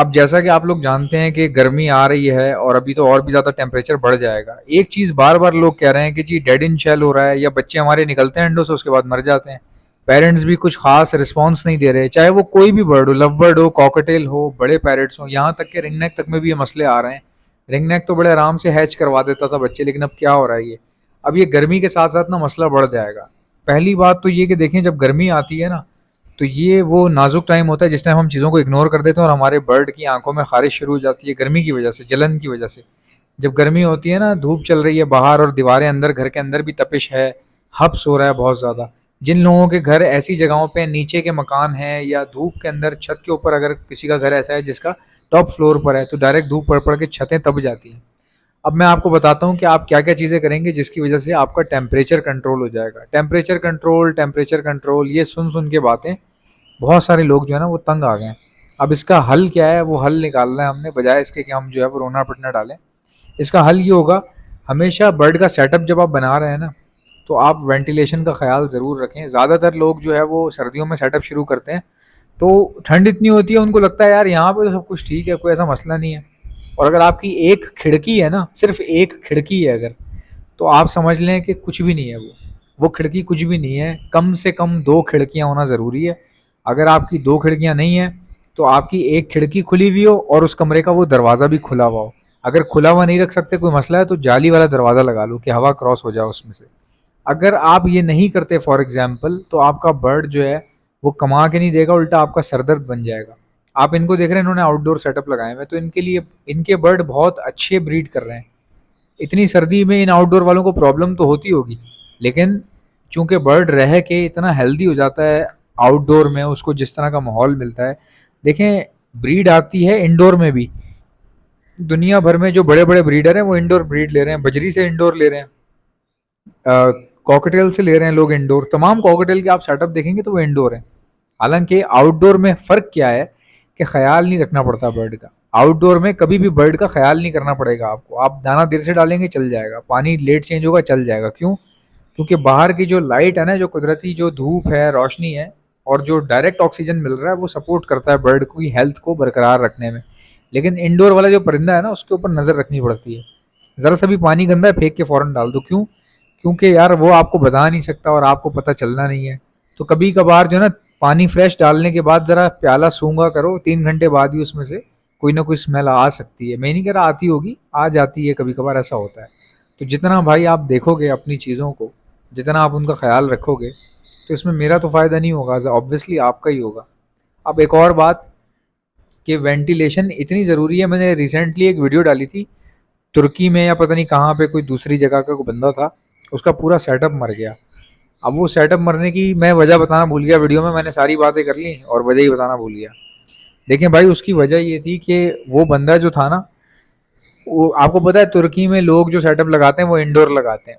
अब जैसा कि आप लोग जानते हैं कि गर्मी आ रही है और अभी तो और भी ज़्यादा टेम्परेचर बढ़ जाएगा। एक चीज़ बार-बार लोग कह रहे हैं कि जी डेड इन शेल हो रहा है या बच्चे हमारे निकलते हैं अंडों से उसके बाद मर जाते हैं। पेरेंट्स भी कुछ ख़ास रिस्पॉन्स नहीं दे रहे, चाहे वो कोई भी बर्ड हो, लव बर्ड हो, कॉकटेल हो, बड़े पैरट्स हों, यहाँ तक के रिंगनेक तक में भी ये मसले आ रहे हैं। रिंगनेक तो बड़े आराम से हैच करवा देता था बच्चे, लेकिन अब क्या हो रहा है ये? अब ये गर्मी के साथ-साथ ना मसला बढ़ जाएगा। पहली बात तो ये कि देखें जब गर्मी आती है ना, तो ये वो नाजुक टाइम होता है जिस टाइम हम चीज़ों को इग्नोर कर देते हैं और हमारे बर्ड की आंखों में खारिश शुरू हो जाती है गर्मी की वजह से, जलन की वजह से। जब गर्मी होती है ना, धूप चल रही है बाहर और दीवारें अंदर, घर के अंदर भी तपिश है, हब्स हो रहा है बहुत ज़्यादा। जिन लोगों के घर ऐसी जगहों पे नीचे के मकान हैं या धूप के अंदर छत के ऊपर, अगर किसी का घर ऐसा है जिसका टॉप फ्लोर पर है, तो डायरेक्ट धूप पड़ पड़ के छतें तप जाती हैं। अब मैं आपको बताता हूँ कि आप क्या क्या चीज़ें करेंगे जिसकी वजह से आपका टेम्परेचर कंट्रोल हो जाएगा। टेम्परेचर कंट्रोल, ये सुन सुन के बातें बहुत सारे लोग जो है ना वो तंग आ गए हैं। अब इसका हल क्या है, वो हल निकालना है हमने, बजाय इसके कि हम जो है वो रोना पिटना डालें। इसका हल ये होगा, हमेशा बर्ड का सेटअप जब आप बना रहे हैं ना, तो आप वेंटिलेशन का ख्याल ज़रूर रखें। ज़्यादातर लोग जो है वो सर्दियों में सेटअप शुरू करते हैं, तो ठंड इतनी होती है उनको लगता है यार यहाँ पे तो सब कुछ ठीक है, कोई ऐसा मसला नहीं है। और अगर आपकी एक खिड़की है ना, सिर्फ एक खिड़की है अगर, तो आप समझ लें कि कुछ भी नहीं है वो खिड़की कुछ भी नहीं है। कम से कम 2 खिड़कियाँ होना ज़रूरी है। अगर आपकी 2 खिड़कियाँ नहीं हैं, तो आपकी एक खिड़की खुली हुई हो और उस कमरे का वो दरवाज़ा भी खुला हुआ हो। अगर खुला हुआ नहीं रख सकते, कोई मसला है, तो जाली वाला दरवाज़ा लगा लो कि हवा क्रॉस हो जाए उसमें से। अगर आप ये नहीं करते फॉर एग्ज़ाम्पल, तो आपका बर्ड जो है वो कमा के नहीं देगा, उल्टा आपका सरदर्द बन जाएगा। आप इनको देख रहे हैं, इन्होंने आउटडोर सेटअप लगाए हुए हैं, तो इनके लिए इनके बर्ड बहुत अच्छे ब्रीड कर रहे हैं। इतनी सर्दी में इन आउटडोर वालों को प्रॉब्लम तो होती होगी, लेकिन चूंकि बर्ड रह के इतना हेल्दी हो जाता है आउटडोर में, उसको जिस तरह का माहौल मिलता है। देखें, ब्रीड आती है इंडोर में भी। दुनिया भर में जो बड़े बड़े ब्रीडर हैं वो इंडोर ब्रीड ले रहे हैं, बजरी से इंडोर ले रहे हैं, कॉकटेल से ले रहे हैं लोग इंडोर। तमाम कॉकटेल के आप सेटअप देखेंगे तो वो इंडोर है। हालांकि आउटडोर में फ़र्क क्या है कि ख्याल नहीं रखना पड़ता बर्ड का। आउटडोर में कभी भी बर्ड का ख्याल नहीं करना पड़ेगा आपको। आप दाना देर से डालेंगे चल जाएगा, पानी लेट चेंज होगा चल जाएगा। क्यों? क्योंकि बाहर की जो लाइट है ना, जो कुदरती जो धूप है, रोशनी है, और जो डायरेक्ट ऑक्सीजन मिल रहा है, वो सपोर्ट करता है बर्ड की हेल्थ को बरकरार रखने में। लेकिन इंडोर वाला जो परिंदा है ना, उसके ऊपर नज़र रखनी पड़ती है। ज़रा सा भी पानी गंदा है, फेंक के फ़ौरन डाल दो। क्यों? क्योंकि यार वो आपको बता नहीं सकता और आपको पता चलना नहीं है। तो कभी कभार जो है ना, पानी फ्रेश डालने के बाद ज़रा प्याला सूंघा करो, 3 घंटे बाद ही उसमें से कोई ना कोई स्मेल आ सकती है। मैं नहीं कह रहा आती होगी, आ जाती है, कभी कभार ऐसा होता है। तो जितना भाई आप देखोगे अपनी चीज़ों को, जितना आप उनका ख्याल रखोगे, तो इसमें मेरा तो फ़ायदा नहीं होगा, ऑब्वियसली आपका ही होगा। अब एक और बात कि वेंटिलेशन इतनी ज़रूरी है। मैंने रिसेंटली एक वीडियो डाली थी, तुर्की में या पता नहीं कहाँ पे, कोई दूसरी जगह का कोई बंदा था, उसका पूरा सेटअप मर गया। अब वो सेटअप मरने की मैं वजह बताना भूल गया वीडियो में, मैंने सारी बातें कर ली और वजह ही बताना भूल गया। देखें भाई, उसकी वजह ये थी कि वो बंदा जो था ना, वो आपको पता है तुर्की में लोग जो सेटअप लगाते हैं वो इंडोर लगाते हैं।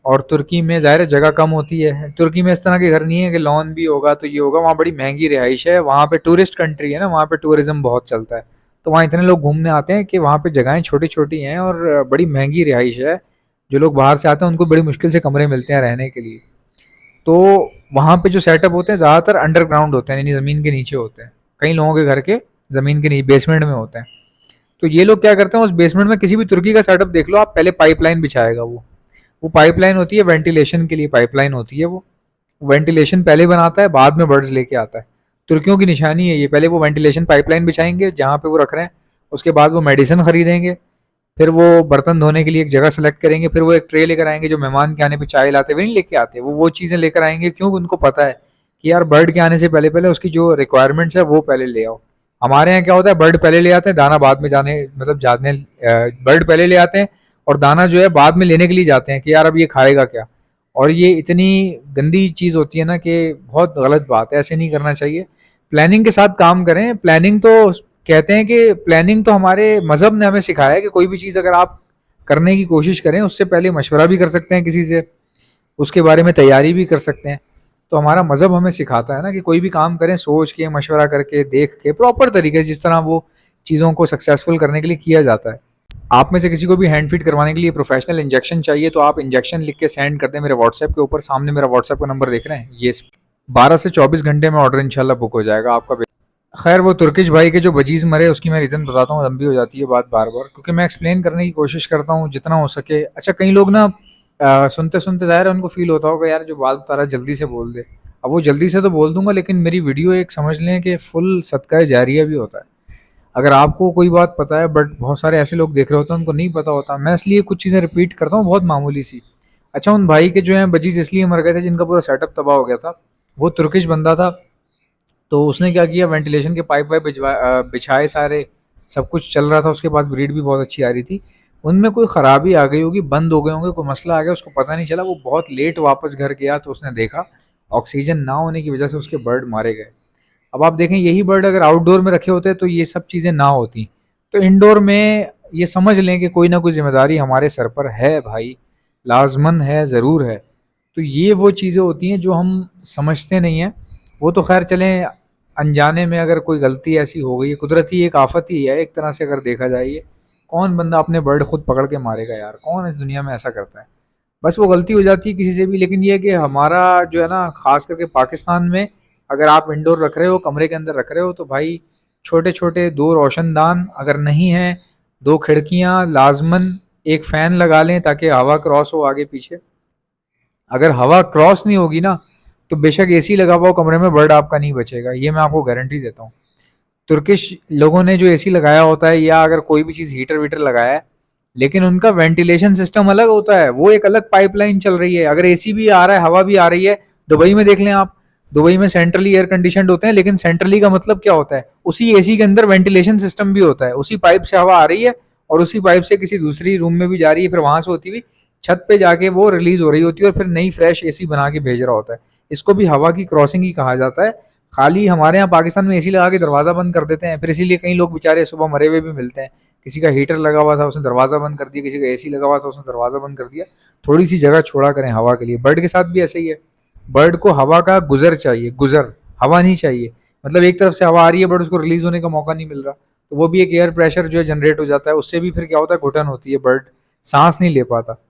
और तुर्की में ज़ाहिर है जगह कम होती है। तुर्की में इस तरह के घर नहीं है कि लॉन भी होगा तो ये होगा। वहाँ बड़ी महंगी रिहाइश है, वहाँ पे टूरिस्ट कंट्री है ना, वहाँ पे टूरिज्म बहुत चलता है। तो वहाँ इतने लोग घूमने आते हैं कि वहाँ पे जगहें छोटी छोटी हैं और बड़ी महंगी रिहाइश है। जो लोग बाहर से आते हैं उनको बड़ी मुश्किल से कमरे मिलते हैं रहने के लिए। तो वहाँ पे जो सेटअप होते हैं ज़्यादातर अंडरग्राउंड होते हैं, यानी ज़मीन के नीचे होते हैं। कई लोगों के घर के ज़मीन के नीचे बेसमेंट में होते हैं। तो ये लोग क्या करते हैं, उस बेसमेंट में किसी भी तुर्की का सेटअप देख लो आप, पहले पाइपलाइन बिछाएगा वो पाइपलाइन होती है वेंटिलेशन के लिए, पाइपलाइन होती है वो वेंटिलेशन पहले बनाता है, बाद में बर्ड्स लेके आता है। तुर्कियों की निशानी है ये, पहले वो वेंटिलेशन पाइपलाइन बिछाएंगे जहाँ पे वो रख रहे हैं, उसके बाद वो मेडिसिन खरीदेंगे, फिर वो बर्तन धोने के लिए एक जगह सेलेक्ट करेंगे, फिर वो एक ट्रे लेकर आएंगे। जो मेहमान के आने पे चाय लाते हुए नहीं लेके आते, वो चीज़ें लेकर आएंगे। क्यों? उनको पता है कि यार बर्ड के आने से पहले पहले उसकी जो रिक्वायरमेंट्स है वो पहले ले आओ। हमारे यहाँ क्या होता है, बर्ड पहले ले आते हैं, दाना बाद में जाने मतलब जाने, बर्ड पहले ले आते हैं और दाना जो है बाद में लेने के लिए जाते हैं कि यार अब ये खाएगा क्या। और ये इतनी गंदी चीज़ होती है ना कि बहुत गलत बात है, ऐसे नहीं करना चाहिए। प्लानिंग के साथ काम करें। प्लानिंग तो कहते हैं कि प्लानिंग तो हमारे मज़हब ने हमें सिखाया है कि कोई भी चीज़ अगर आप करने की कोशिश करें, उससे पहले मशवरा भी कर सकते हैं किसी से, उसके बारे में तैयारी भी कर सकते हैं। तो हमारा मज़हब हमें सिखाता है ना कि कोई भी काम करें सोच के, मशवरा करके, देख के, प्रॉपर तरीके से, जिस तरह वो चीज़ों को सक्सेसफुल करने के लिए किया जाता है। आप में से किसी को भी हैंड फीड करवाने के लिए प्रोफेशनल इंजेक्शन चाहिए तो आप इंजेक्शन लिख के सेंड कर दें मेरे व्हाट्सएप के ऊपर। सामने मेरा व्हाट्सएप का नंबर देख रहे हैं, ये 12 से 24 घंटे में ऑर्डर इंशाल्लाह बुक हो जाएगा आपका। खैर वो तुर्किश भाई के जो बजीज मरे उसकी मैं रीज़न बताता हूँ, लंबी हो जाती है बात बार बार, क्योंकि मैं एक्सप्लेन करने की कोशिश करता हूँ जितना हो सके। अच्छा, कई लोग ना सुनते सुनते ज़ाहिर है उनको फील होता होगा यार जो बात बता रहा है जल्दी से बोल दे। अब वो जल्दी से तो बोल दूंगा, लेकिन मेरी वीडियो एक समझ लें कि फुल सदका जारिया भी होता है। अगर आपको कोई बात पता है बट बहुत सारे ऐसे लोग देख रहे होते हैं उनको नहीं पता होता, मैं इसलिए कुछ चीज़ें रिपीट करता हूँ बहुत मामूली सी। अच्छा, उन भाई के जो हैं बजीज इसलिए मर गए थे जिनका पूरा सेटअप तबाह हो गया था। वो तुर्किश बंदा था, तो उसने क्या किया, वेंटिलेशन के पाइप वाइप बिछाए सारे, सब कुछ चल रहा था, उसके पास ब्रीड भी बहुत अच्छी आ रही थी। उनमें कोई ख़राबी आ गई होगी, बंद हो गए होंगे, कोई मसला आ गया, उसको पता नहीं चला, वो बहुत लेट वापस घर गया तो उसने देखा ऑक्सीजन ना होने की वजह से उसके बर्ड मारे गए। अब आप देखें यही बर्ड अगर आउटडोर में रखे होते तो ये सब चीज़ें ना होती। तो इंडोर में ये समझ लें कि कोई ना कोई जिम्मेदारी हमारे सर पर है भाई, लाजमन है, ज़रूर है। तो ये वो चीज़ें होती हैं जो हम समझते नहीं हैं। वो तो खैर चलें, अनजाने में अगर कोई गलती ऐसी हो गई है, कुदरती एक आफत ही है एक तरह से अगर देखा जाए ये। कौन बंदा अपने बर्ड खुद पकड़ के मारेगा यार, कौन इस दुनिया में ऐसा करता है। बस वो गलती हो जाती है किसी से भी। लेकिन ये है कि हमारा जो है ना, खास करके पाकिस्तान में, अगर आप इंडोर रख रहे हो, कमरे के अंदर रख रहे हो, तो भाई छोटे छोटे दो रोशनदान अगर नहीं है, दो खिड़कियां लाजमन, एक फ़ैन लगा लें ताकि हवा क्रॉस हो आगे पीछे। अगर हवा क्रॉस नहीं होगी ना, तो बेशक एसी लगा हुआ हो कमरे में, बर्ड आपका नहीं बचेगा, ये मैं आपको गारंटी देता हूँ। तुर्किश लोगों ने जो एसी लगाया होता है या अगर कोई भी चीज़ हीटर वीटर लगाया है, लेकिन उनका वेंटिलेशन सिस्टम अलग होता है, वो एक अलग पाइपलाइन चल रही है। अगर एसी भी आ रहा है, हवा भी आ रही है, दुबई में देख लें आप, दुबई में सेंट्रली एयर कंडीशनड होते हैं, लेकिन सेंट्रली का मतलब क्या होता है, उसी एसी के अंदर वेंटिलेशन सिस्टम भी होता है, उसी पाइप से हवा आ रही है और उसी पाइप से किसी दूसरी रूम में भी जा रही है, फिर वहां से होती हुई छत पे जाके वो रिलीज हो रही होती है और फिर नई फ्रेश एसी बना के भेज रहा होता है। इसको भी हवा की क्रॉसिंग ही कहा जाता है। खाली हमारे यहाँ पाकिस्तान में एसी लगा के दरवाज़ा बंद कर देते हैं, फिर इसीलिए कई लोग बेचारे सुबह मरे हुए भी मिलते हैं। किसी का हीटर लगा हुआ था उसने दरवाज़ा बंद कर दिया, किसी का एसी लगा हुआ था उसने दरवाज़ा बंद कर दिया। थोड़ी सी जगह छोड़ा करें हवा के लिए। बर्ड के साथ भी ऐसे ही है, बर्ड को हवा का गुजर चाहिए, गुजर, हवा नहीं चाहिए। मतलब एक तरफ से हवा आ रही है बट उसको रिलीज होने का मौका नहीं मिल रहा, तो वो भी एक एयर प्रेशर जो है जनरेट हो जाता है, उससे भी फिर क्या होता है, घुटन होती है, बर्ड सांस नहीं ले पाता।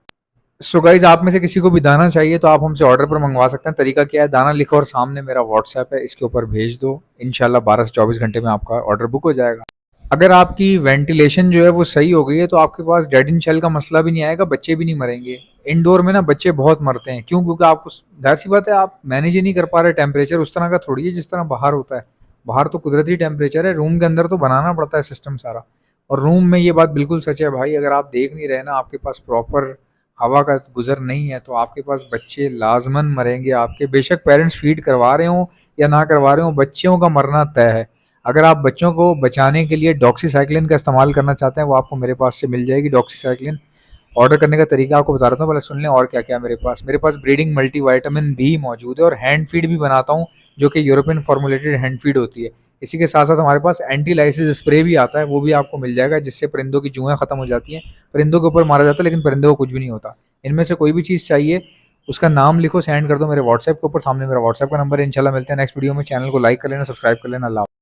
सो गाइज, आप में से किसी को भी दाना चाहिए तो आप हमसे ऑर्डर पर मंगवा सकते हैं। तरीका क्या है, दाना लिखो और सामने मेरा व्हाट्सएप है, इसके ऊपर भेज दो, इंशाल्लाह 12 से 24 घंटे में आपका ऑर्डर बुक हो जाएगा। अगर आपकी वेंटिलेशन जो है वो सही हो गई है तो आपके पास डेड इन शेल का मसला भी नहीं आएगा, बच्चे भी नहीं मरेंगे। इंडोर में ना बच्चे बहुत मरते हैं, क्यों? क्योंकि आप उस जाहिर सी बात है, आप मैनेज ही नहीं कर पा रहे टेम्परेचर उस तरह का थोड़ी है जिस तरह बाहर होता है। बाहर तो कुदरती टेम्परेचर है, रूम के अंदर तो बनाना पड़ता है सिस्टम सारा। और रूम में ये बात बिल्कुल सच है भाई, अगर आप देख नहीं रहे ना, आपके पास प्रॉपर हवा का गुजर नहीं है, तो आपके पास बच्चे लाजमन मरेंगे आपके। बेशक पेरेंट्स फीड करवा रहे हो या ना करवा रहे हो, बच्चों का मरना तय है। अगर आप बच्चों को बचाने के लिए डॉक्सीसाइक्लिन का इस्तेमाल करना चाहते हैं, वो आपको मेरे पास से मिल जाएगी डॉक्सीसाइक्लिन। ऑर्डर करने का तरीका आपको बता रहा हूँ, पहले सुन लें और क्या क्या है मेरे पास ब्रीडिंग मल्टीविटामिन भी मौजूद है और हैंड फीड भी बनाता हूँ, जो कि यूरोपियन फॉर्मुलेटेड हैंड फीड होती है। इसी के साथ साथ हमारे पास एंटी लाइसिस स्प्रे भी आता है, वो भी आपको मिल जाएगा, जिससे परिंदों की जुएँ खत्म हो जाती हैं। परिंदों के ऊपर मारा जाता है लेकिन परिंदों को कुछ भी नहीं होता। इनमें से कोई भी चीज़ चाहिए, उसका नाम लिखो, सेंड कर दो मेरे व्हाट्सएप के ऊपर, सामने मेरा व्हाट्सएप का नंबर है। इंशाल्लाह मिलते हैं नेक्स्ट वीडियो में। चैनल को लाइक कर लेना, सब्सक्राइब कर लेना। अल्लाह।